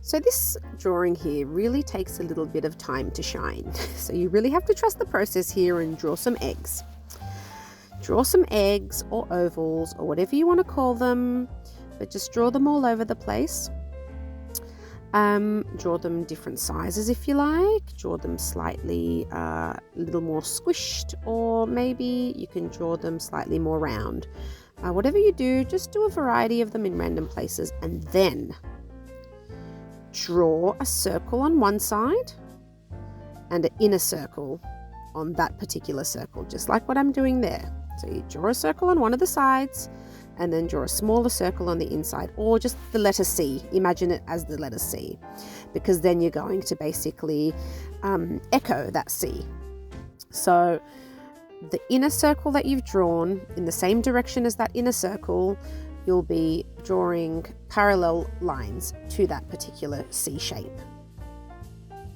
So this drawing here really takes a little bit of time to shine. So you really have to trust the process here and draw some eggs. Draw some eggs or ovals or whatever you want to call them, but just draw them all over the place. Draw them different sizes if you like. Draw them slightly a little more squished, or maybe you can draw them slightly more round. Whatever you do, just do a variety of them in random places, and then draw a circle on one side and an inner circle on that particular circle, just like what I'm doing there. So you draw a circle on one of the sides and then draw a smaller circle on the inside, or just the letter C. Imagine it as the letter C, because then you're going to basically echo that C. So the inner circle that you've drawn in the same direction as that inner circle, you'll be drawing parallel lines to that particular C shape.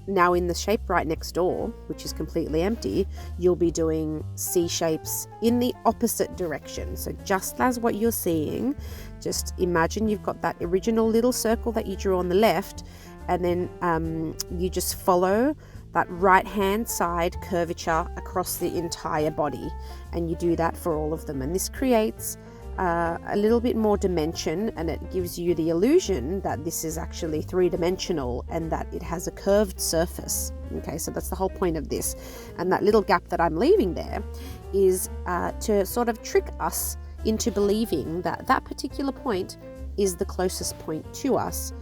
Now in the shape right next door, which is completely empty, you'll be doing C shapes in the opposite direction. So just as what you're seeing, just imagine you've got that original little circle that you drew on the left, and then you just follow that right hand side curvature across the entire body, and you do that for all of them, and this creates a little bit more dimension, and it gives you the illusion that this is actually three-dimensional and that it has a curved surface. Okay, so that's the whole point of this, and that little gap that I'm leaving there is to sort of trick us into believing that that particular point is the closest point to us,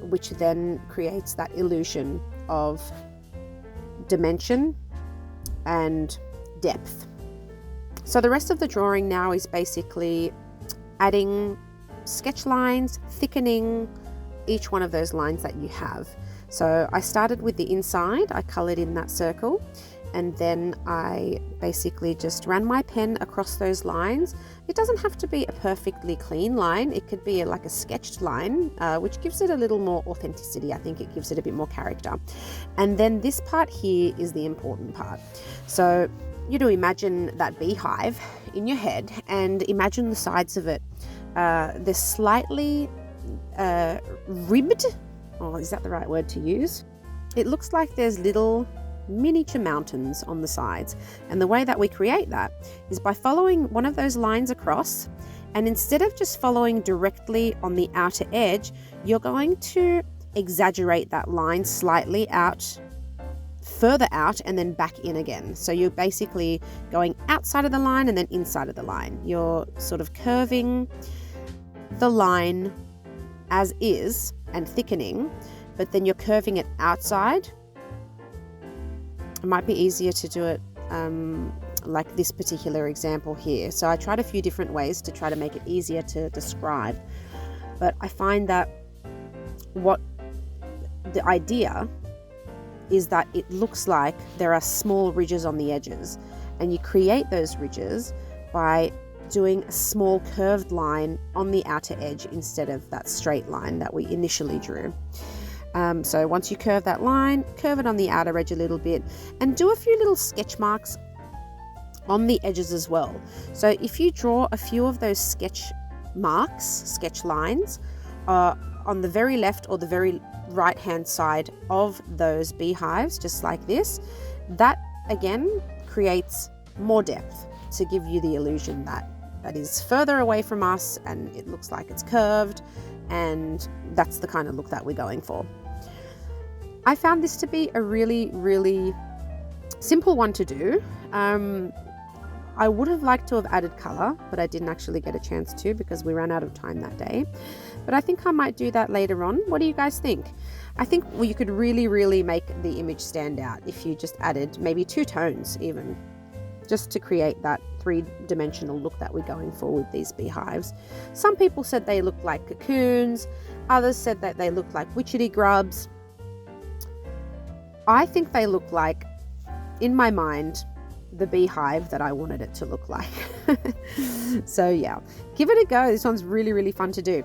which then creates that illusion of dimension and depth. So the rest of the drawing now is basically adding sketch lines, thickening each one of those lines that you have. So I started with the inside, I colored in that circle, and then I basically just ran my pen across those lines. It doesn't have to be a perfectly clean line, it could be like a sketched line, which gives it a little more authenticity. I think it gives it a bit more character. And then this part here is the important part. So you do imagine that beehive in your head, and imagine the sides of it. They're slightly ribbed. Oh, is that the right word to use? It looks like there's little miniature mountains on the sides, and the way that we create that is by following one of those lines across, and instead of just following directly on the outer edge, you're going to exaggerate that line slightly out, further out, and then back in again. So you're basically going outside of the line and then inside of the line. You're sort of curving the line as is and thickening, but then you're curving it outside. It might be easier to do it like this particular example here. So I tried a few different ways to try to make it easier to describe, but I find that what the idea is that it looks like there are small ridges on the edges, and you create those ridges by doing a small curved line on the outer edge instead of that straight line that we initially drew. So once you curve that line, curve it on the outer edge a little bit, and do a few little sketch marks on the edges as well. So if you draw a few of those sketch marks, sketch lines, on the very left or the very right hand side of those beehives, just like this, that again creates more depth to give you the illusion that that is further away from us and it looks like it's curved, and that's the kind of look that we're going for. I found this to be a really, really simple one to do. I would have liked to have added color, but I didn't actually get a chance to because we ran out of time that day. But I think I might do that later on. What do you guys think? I think you could really, really make the image stand out if you just added maybe 2 tones even, just to create that 3-dimensional look that we're going for with these beehives. Some people said they looked like cocoons. Others said that they looked like witchetty grubs. I think they look like, in my mind, the beehive that I wanted it to look like. So yeah, give it a go. This one's really, really fun to do.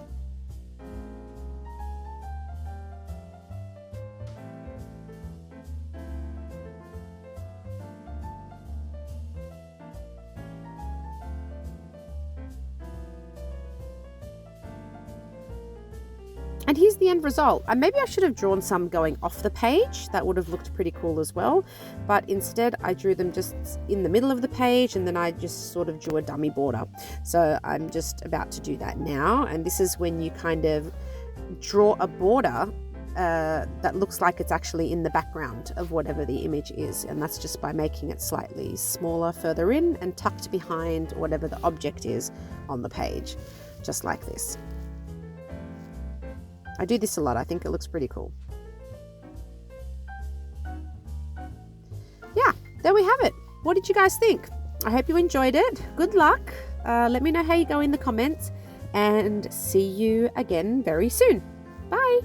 And here's the end result. And maybe I should have drawn some going off the page. That would have looked pretty cool as well. But instead I drew them just in the middle of the page, and then I just sort of drew a dummy border. So I'm just about to do that now. And this is when you kind of draw a border that looks like it's actually in the background of whatever the image is. And that's just by making it slightly smaller further in and tucked behind whatever the object is on the page, just like this. I do this a lot. I think it looks pretty cool. Yeah, there we have it. What did you guys think? I hope you enjoyed it. Good luck. Let me know how you go in the comments, and see you again very soon. Bye.